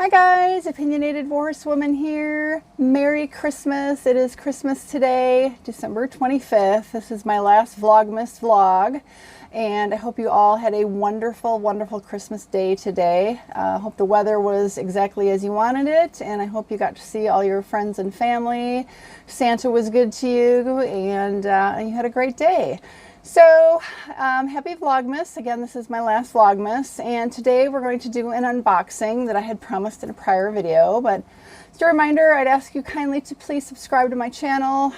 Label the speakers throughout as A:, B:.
A: Hi guys, Opinionated Horsewoman here. Merry Christmas. It is Christmas today, December 25th. This is my last Vlogmas vlog, and I hope you all had a wonderful, wonderful Christmas day today. I hope the weather was exactly as you wanted it, and I hope you got to see all your friends and family. Santa was good to you, and you had a great day. So, happy Vlogmas. Again, this is my last Vlogmas, and today we're going to do an unboxing that I had promised in a prior video, but just a reminder, I'd ask you kindly to please subscribe to my channel.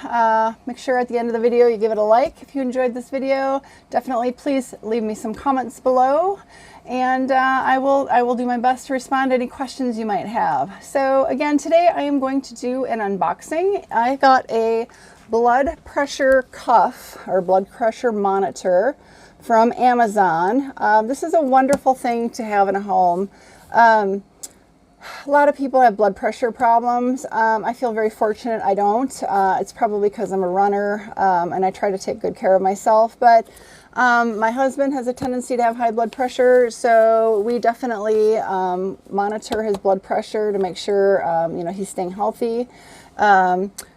A: Make sure at the end of the video you give it a like if you enjoyed this video. Definitely please leave me some comments below, and I will do my best to respond to any questions you might have. So again, today I am going to do an unboxing. I got a blood pressure cuff or blood pressure monitor from Amazon. This is a wonderful thing to have in a home. A lot of people have blood pressure problems. I feel very fortunate I don't. It's probably because I'm a runner and I try to take good care of myself, but my husband has a tendency to have high blood pressure, so we definitely monitor his blood pressure to make sure you know, he's staying healthy.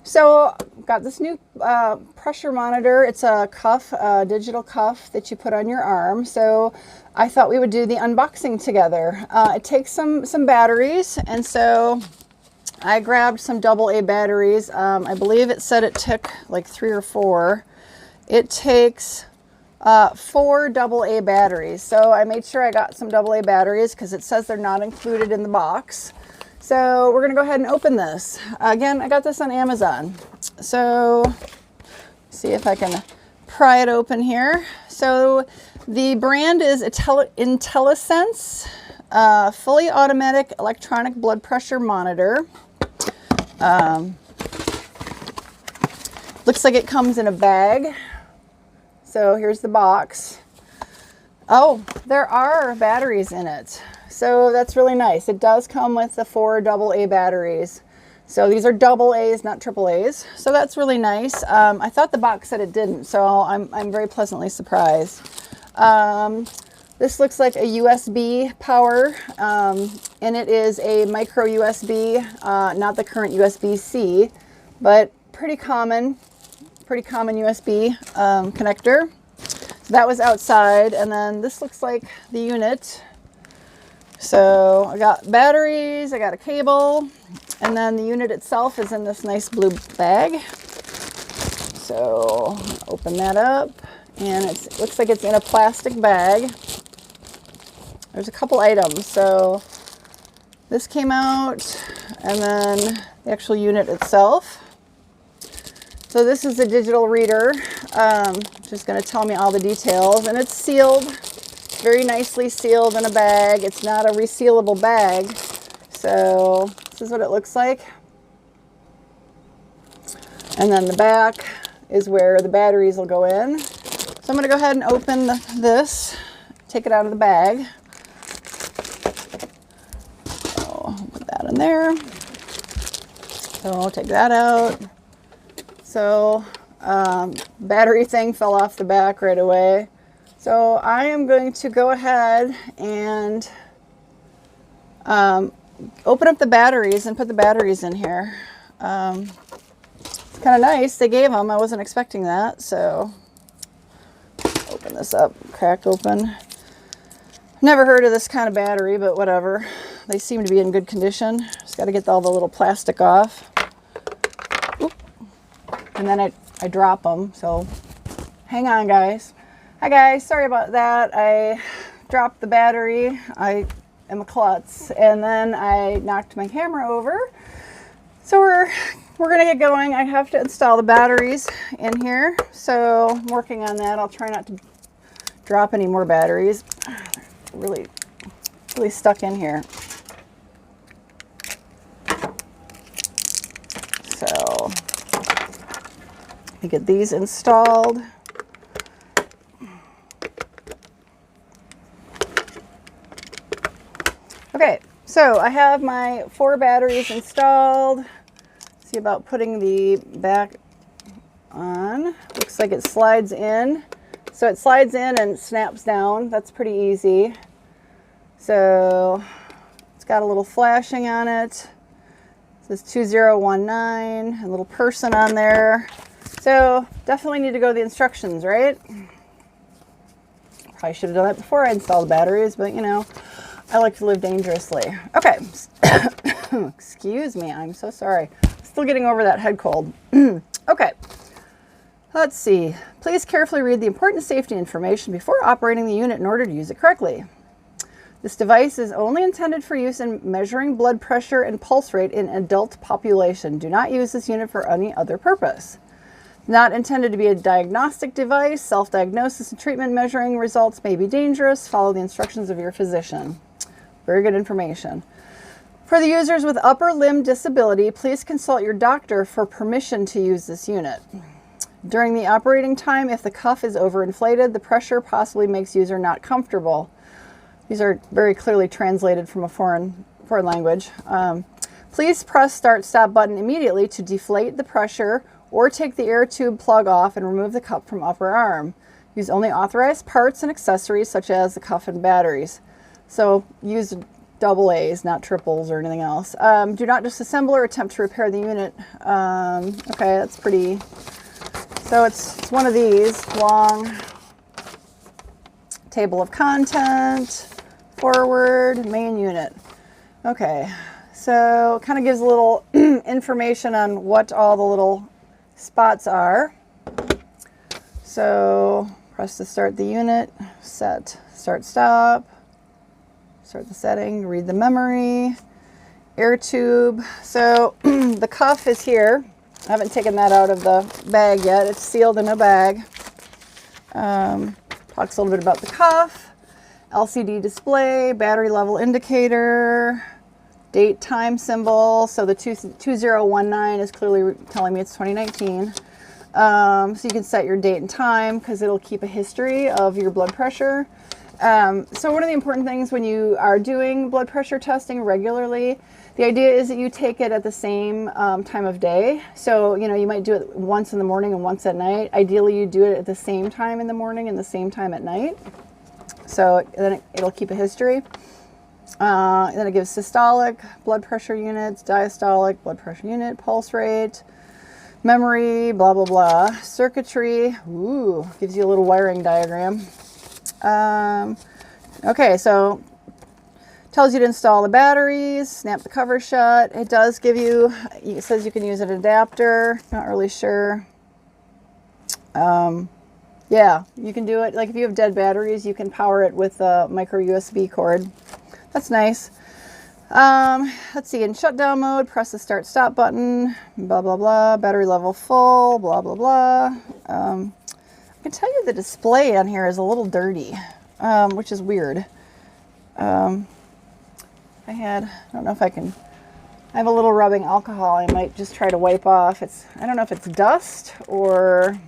A: So got this new pressure monitor. It's a cuff, a digital cuff that you put on your arm. So I thought we would do the unboxing together. It takes some batteries, and so I grabbed some AA batteries. I believe it said it took like 3 or 4. It takes 4 AA batteries. So I made sure I got some AA batteries because it says they're not included in the box. So we're going to go ahead and open this. Again, I got this on Amazon. So see if I can pry it open here. So the brand is Intellisense, fully automatic electronic blood pressure monitor. Looks like it comes in a bag. So here's the box. Oh, there are batteries in it. So that's really nice. It does come with the 4 AA batteries. So these are AA's, not AAA's. So that's really nice. I thought the box said it didn't, so I'm very pleasantly surprised. This looks like a USB power, and it is a micro USB, not the current USB-C, but pretty common USB connector. So that was outside, and then this looks like the unit. So I got batteries, I got a cable, and then the unit itself is in this nice blue bag. So open that up, and it looks like it's in a plastic bag. There's a couple items. So this came out, and then the actual unit itself. So this is a digital reader, just going to tell me all the details, and it's sealed. Very nicely sealed in a bag. It's not a resealable bag. So this is what it looks like. And then the back is where the batteries will go in. So I'm going to go ahead and open this, take it out of the bag. So put that in there. So I'll take that out. So battery thing fell off the back right away. So I am going to go ahead and open up the batteries and put the batteries in here. It's kind of nice. They gave them. I wasn't expecting that. So open this up, cracked open. Never heard of this kind of battery, but whatever. They seem to be in good condition. Just got to get all the little plastic off. Oop. And then I drop them. So hang on, guys. Hi guys, sorry about that. I dropped the battery. I am a klutz, and then I knocked my camera over. So we're gonna get going. I have to install the batteries in here, so I'm working on that. I'll try not to drop any more batteries. They're really stuck in here. So let me get these installed. Okay, so I have my 4 batteries installed. See about putting the back on. Looks like it slides in. So it slides in and snaps down. That's pretty easy. So it's got a little flashing on it. It says 2019, a little person on there. So definitely need to go to the instructions, right? Probably should have done that before I installed the batteries, but you know, I like to live dangerously. Okay, excuse me, I'm so sorry. Still getting over that head cold. Okay, let's see. Please carefully read the important safety information before operating the unit in order to use it correctly. This device is only intended for use in measuring blood pressure and pulse rate in adult population. Do not use this unit for any other purpose. Not intended to be a diagnostic device. Self-diagnosis and treatment measuring results may be dangerous. Follow the instructions of your physician. Very good information. For the users with upper limb disability, please consult your doctor for permission to use this unit. During the operating time, if the cuff is overinflated, the pressure possibly makes user not comfortable. These are very clearly translated from a foreign language. Please press start-stop button immediately to deflate the pressure or take the air tube plug off and remove the cup from upper arm. Use only authorized parts and accessories such as the cuff and batteries. So use double A's, not triples or anything else. Do not disassemble or attempt to repair the unit. Okay, that's pretty... So it's one of these long table of content, forward, main unit. Okay, so it kind of gives a little information on what all the little spots are. So press to start the unit, set, start, stop, start the setting, read the memory, air tube. So the cuff is here. I haven't taken that out of the bag yet. It's sealed in a bag. Talks a little bit about the cuff, LCD display, battery level indicator, date time symbol. So the 2019 is clearly telling me it's 2019. So you can set your date and time because it'll keep a history of your blood pressure. So one of the important things when you are doing blood pressure testing regularly, the idea is that you take it at the same time of day. So, you know, you might do it once in the morning and once at night. Ideally, you do it at the same time in the morning and the same time at night. So then it'll keep a history. Then it gives systolic, blood pressure units, diastolic, blood pressure unit, pulse rate, memory, blah, blah, blah. Circuitry, ooh, gives you a little wiring diagram. Okay, so tells you to install the batteries, snap the cover shut. It does give you, it says you can use an adapter, not really sure. Yeah, you can do it. Like if you have dead batteries, you can power it with a micro USB cord. That's nice. Let's see, in shutdown mode, press the start stop button, blah, blah, blah, battery level full, blah, blah, blah. I can tell you the display on here is a little dirty, which is weird. I don't know if I can, I have a little rubbing alcohol I might just try to wipe off. I don't know if it's dust or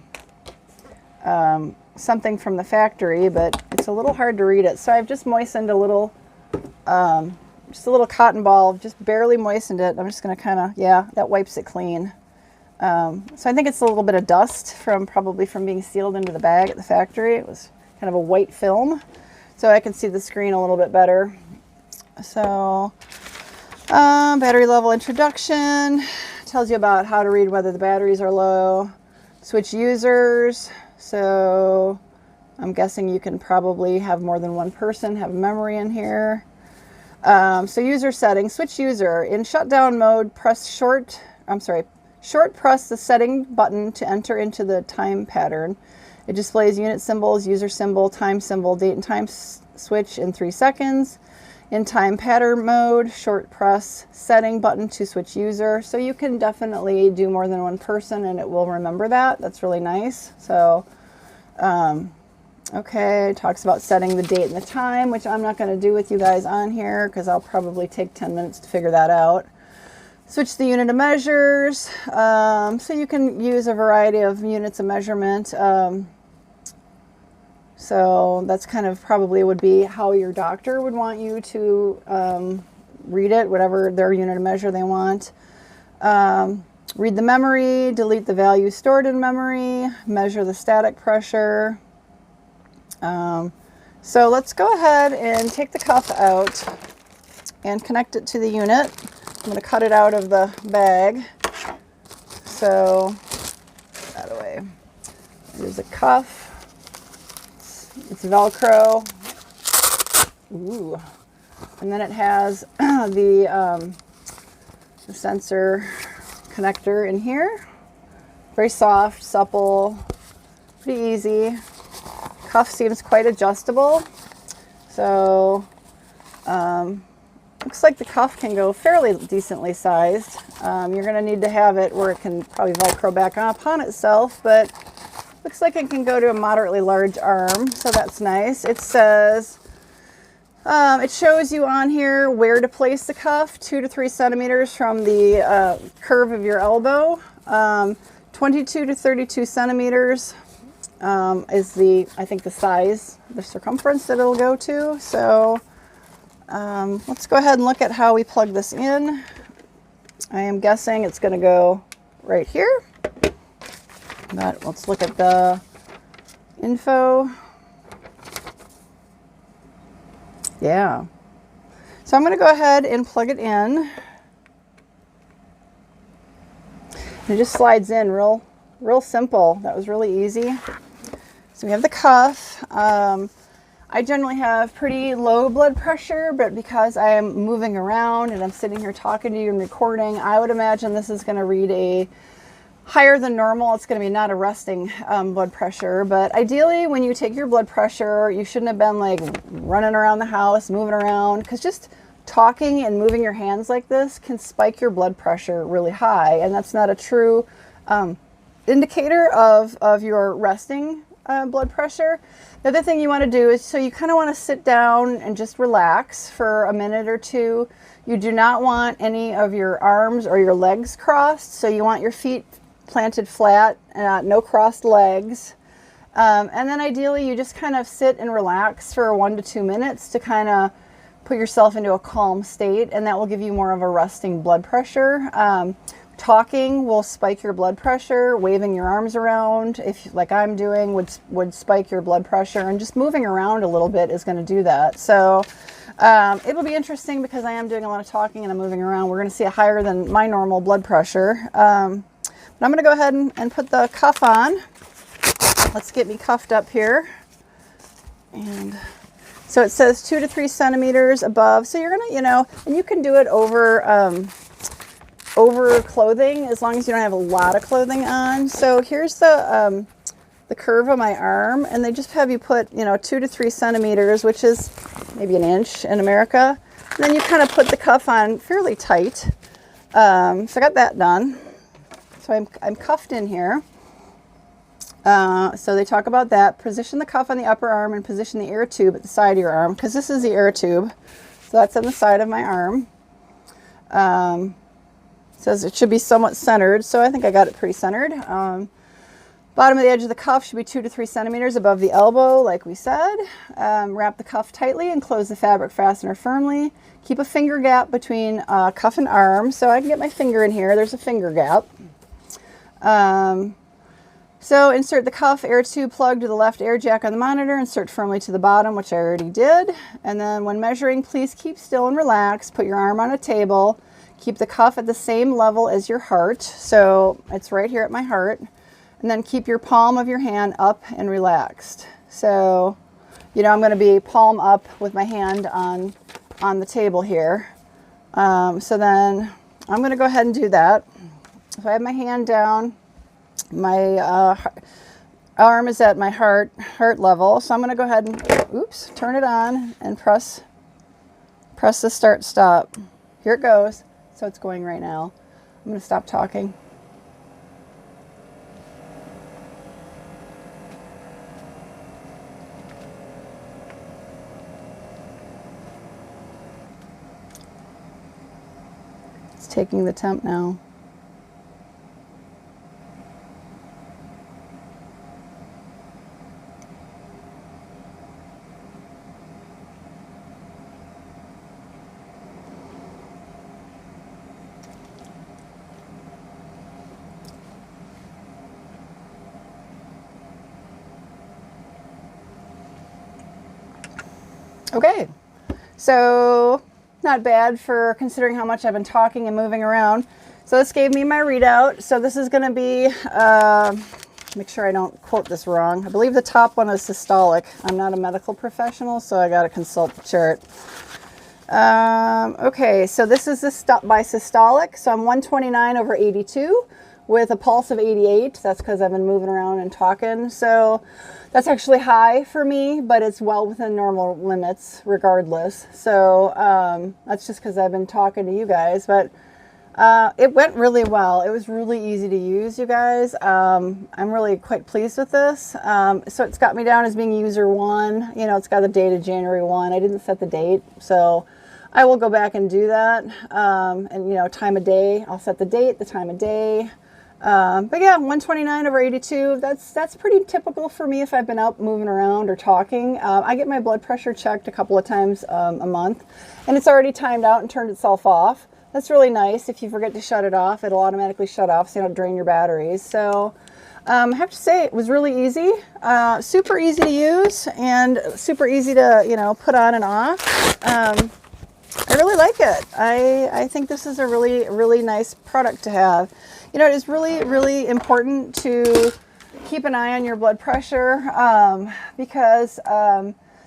A: something from the factory, but it's a little hard to read it. So I've just moistened a little, just a little cotton ball, just barely moistened it. I'm just going to kind of, yeah, that wipes it clean. So I think it's a little bit of dust probably from being sealed into the bag at the factory. It was kind of a white film, so I can see the screen a little bit better. So battery level introduction tells you about how to read whether the batteries are low. Switch users. So I'm guessing you can probably have more than one person have memory in here. So user settings, switch user. In shutdown mode, short press the setting button to enter into the time pattern. It displays unit symbols, user symbol, time symbol, date and time switch in 3 seconds. In time pattern mode, short press setting button to switch user. So you can definitely do more than one person and it will remember that. That's really nice. So, okay, talks about setting the date and the time, which I'm not going to do with you guys on here because I'll probably take 10 minutes to figure that out. Switch the unit of measures. So you can use a variety of units of measurement. So that's kind of probably would be how your doctor would want you to read it, whatever their unit of measure they want. Read the memory, delete the value stored in memory, measure the static pressure. So let's go ahead and take the cuff out. and connect it to the unit. I'm going to cut it out of the bag. So, that away. There's a cuff. It's Velcro. Ooh. And then it has the sensor connector in here. Very soft, supple, pretty easy. Cuff seems quite adjustable. So, looks like the cuff can go fairly decently sized. You're going to need to have it where it can probably Velcro back upon itself, but looks like it can go to a moderately large arm, so that's nice. It says, it shows you on here where to place the cuff, 2 to 3 centimeters from the curve of your elbow. 22 to 32 centimeters is I think the size, the circumference that it'll go to. So let's go ahead and look at how we plug this in. I am guessing it's going to go right here, but let's look at the info. Yeah. So I'm going to go ahead and plug it in. It just slides in real simple. That was really easy. So we have the cuff. I generally have pretty low blood pressure, but because I am moving around and I'm sitting here talking to you and recording, I would imagine this is going to read a higher than normal. It's going to be not a resting blood pressure, but ideally when you take your blood pressure, you shouldn't have been like running around the house, moving around, because just talking and moving your hands like this can spike your blood pressure really high, and that's not a true indicator of your resting blood pressure. The other thing you want to do is, so you kind of want to sit down and just relax for a minute or two. You do not want any of your arms or your legs crossed, so you want your feet planted flat, no crossed legs. And then ideally you just kind of sit and relax for 1 to 2 minutes to kind of put yourself into a calm state, and that will give you more of a resting blood pressure. Talking will spike your blood pressure. Waving your arms around, if like I'm doing, would spike your blood pressure, and just moving around a little bit is going to do that. So it'll be interesting because I am doing a lot of talking and I'm moving around. We're going to see a higher than my normal blood pressure. But I'm going to go ahead and put the cuff on. Let's get me cuffed up here. And so it says 2 to 3 centimeters above. So you're going to, and you can do it over clothing as long as you don't have a lot of clothing on. So here's the curve of my arm, and they just have you put 2 to 3 centimeters, which is maybe an inch in America. And then you kind of put the cuff on fairly tight. So I got that done. So I'm cuffed in here. So they talk about that. Position the cuff on the upper arm and position the air tube at the side of your arm, because this is the air tube. So that's on the side of my arm. Says it should be somewhat centered, so I think I got it pretty centered. Bottom of the edge of the cuff should be 2 to 3 centimeters above the elbow, like we said. Wrap the cuff tightly and close the fabric fastener firmly. Keep a finger gap between cuff and arm, so I can get my finger in here. There's a finger gap. So insert the cuff air tube plug to the left air jack on the monitor. Insert firmly to the bottom, which I already did. And then when measuring, please keep still and relax. Put your arm on a table. Keep the cuff at the same level as your heart. So it's right here at my heart. And then keep your palm of your hand up and relaxed. So, I'm going to be palm up with my hand on the table here. So then I'm going to go ahead and do that. So I have my hand down. My arm is at my heart level. So I'm going to go ahead and, turn it on and press the start stop. Here it goes. So it's going right now. I'm going to stop talking. It's taking the temp now. Okay, so not bad for considering how much I've been talking and moving around. So this gave me my readout. So this is going to be, make sure I don't quote this wrong. I believe the top one is systolic. I'm not a medical professional, so I got to consult the chart. Okay, so this is by systolic. So I'm 129/82 with a pulse of 88. That's because I've been moving around and talking. So that's actually high for me, but it's well within normal limits regardless. So that's just because I've been talking to you guys. But it went really well. It was really easy to use, you guys. I'm really quite pleased with this. So it's got me down as being user 1. You know, it's got the date of January 1. I didn't set the date, so I will go back and do that. And, you know, time of day, I'll set the date, the time of day. But yeah, 129/82, that's pretty typical for me if I've been out moving around or talking. I get my blood pressure checked a couple of times a month, and it's already timed out and turned itself off. That's really nice. If you forget to shut it off, it'll automatically shut off so you don't drain your batteries. So I have to say it was really easy, super easy to use, and super easy to, you know, put on and off. I really like it. I think this is a really, really nice product to have. You know, it is really, really important to keep an eye on your blood pressure because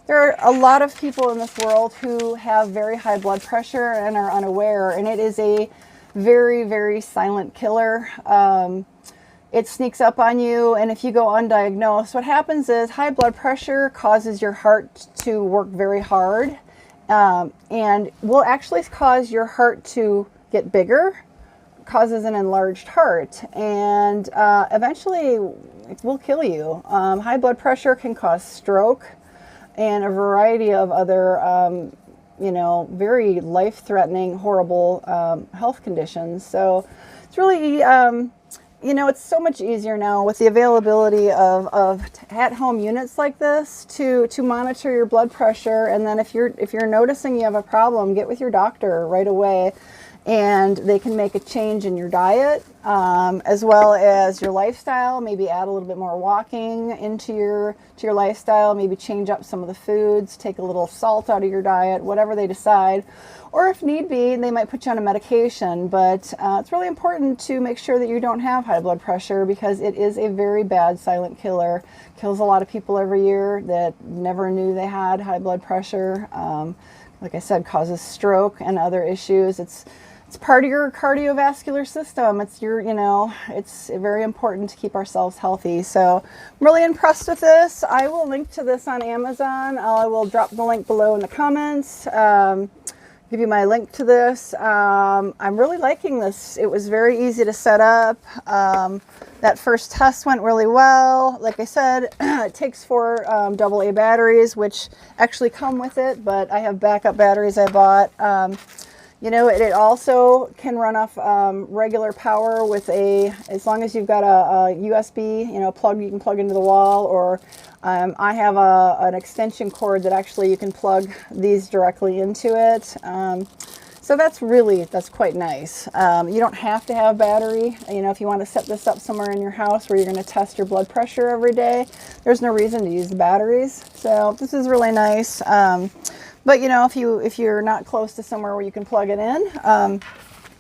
A: there are a lot of people in this world who have very high blood pressure and are unaware, and it is a very, very silent killer. It sneaks up on you, and if you go undiagnosed, what happens is high blood pressure causes your heart to work very hard, and will actually cause your heart to get bigger, causes an enlarged heart, and eventually it will kill you. High blood pressure can cause stroke and a variety of other, you know, very life-threatening, horrible health conditions. So it's really, you know, it's so much easier now with the availability of at-home units like this to monitor your blood pressure. And then if you're noticing you have a problem, get with your doctor right away, and they can make a change in your diet as well as your lifestyle. Maybe add a little bit more walking into your lifestyle. Maybe change up some of the foods, take a little salt out of your diet, whatever they decide. Or if need be, they might put you on a medication. But it's really important to make sure that you don't have high blood pressure, because it is a very bad silent killer. Kills a lot of people every year that never knew they had high blood pressure. Like I said, causes stroke and other issues. It's part of your cardiovascular system. It's your, you know, it's very important to keep ourselves healthy. So I'm really impressed with this. I will link to this on Amazon. I will drop the link below in the comments. Give you my link to this. I'm really liking this. It was very easy to set up. That first test went really well. Like I said, it takes 4 AA batteries, which actually come with it, but I have backup batteries I bought. You know, it also can run off regular power with as long as you've got a USB, you know, plug you can plug into the wall, or I have an extension cord that actually you can plug these directly into it. So that's quite nice. You don't have to have battery. You know, if you want to set this up somewhere in your house where you're going to test your blood pressure every day, there's no reason to use the batteries. So this is really nice. But you know, if you're not close to somewhere where you can plug it in,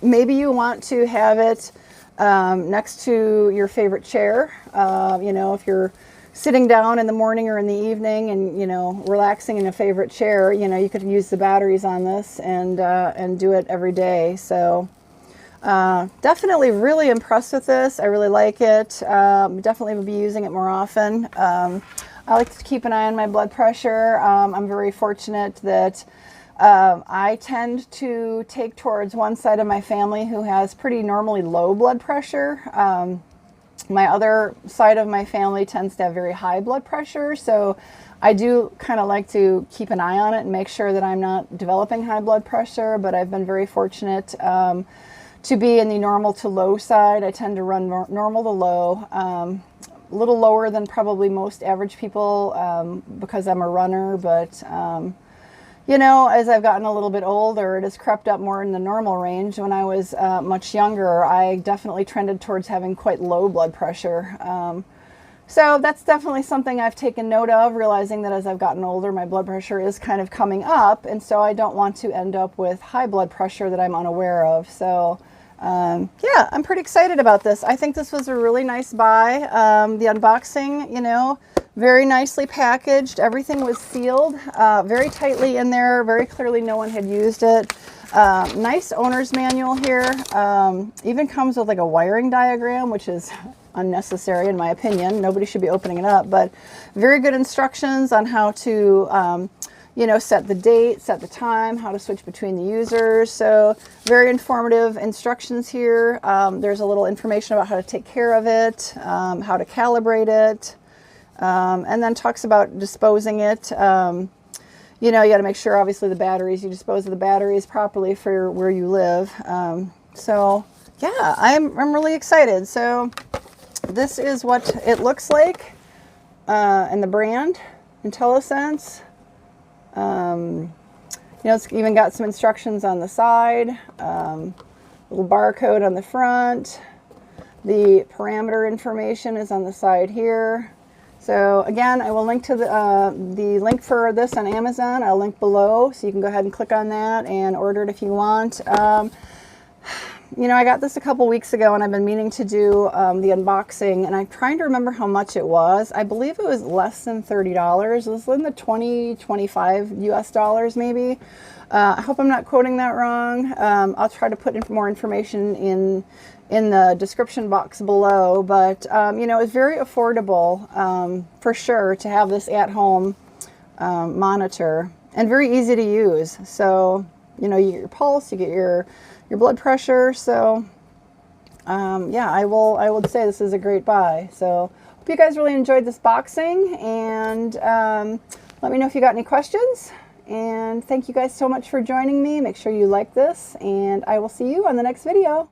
A: maybe you want to have it next to your favorite chair. You know, if you're sitting down in the morning or in the evening and, you know, relaxing in a favorite chair, you know, you could use the batteries on this and do it every day. So definitely really impressed with this. I really like it. Definitely will be using it more often. I like to keep an eye on my blood pressure. I'm very fortunate that I tend to take towards one side of my family who has pretty normally low blood pressure. My other side of my family tends to have very high blood pressure, so I do kind of like to keep an eye on it and make sure that I'm not developing high blood pressure, but I've been very fortunate to be in the normal to low side. I tend to run normal to low. A little lower than probably most average people because I'm a runner, but you know, as I've gotten a little bit older, it has crept up more in the normal range. When I was much younger, I definitely trended towards having quite low blood pressure. So that's definitely something I've taken note of, realizing that as I've gotten older, my blood pressure is kind of coming up, and so I don't want to end up with high blood pressure that I'm unaware of. So yeah, I'm pretty excited about this. I think this was a really nice buy. The unboxing, you know, very nicely packaged. Everything was sealed very tightly in there. Very clearly no one had used it. Nice owner's manual here. Even comes with like a wiring diagram, which is unnecessary in my opinion. Nobody should be opening it up, but very good instructions on how to you know, set the date, set the time, how to switch between the users. So very informative instructions here. There's a little information about how to take care of it, how to calibrate it, and then talks about disposing it. You know, you got to make sure, obviously, the batteries, you dispose of the batteries properly for where you live. So yeah, I'm really excited. So this is what it looks like, and the brand, Intellisense. You know, it's even got some instructions on the side, little barcode on the front. The parameter information is on the side here. So again, I will link to the link for this on Amazon. I'll link below, so you can go ahead and click on that and order it if you want. You know, I got this a couple weeks ago, and I've been meaning to do the unboxing, and I'm trying to remember how much it was. I believe it was less than $30. It was in the 20, 25 US dollars maybe. I hope I'm not quoting that wrong. I'll try to put more information in the description box below, but you know, it's very affordable for sure to have this at home monitor, and very easy to use. So, you know, you get your pulse, you get your blood pressure. So yeah, I would say this is a great buy. So hope you guys really enjoyed this boxing, and let me know if you got any questions. And thank you guys so much for joining me. Make sure you like this, and I will see you on the next video.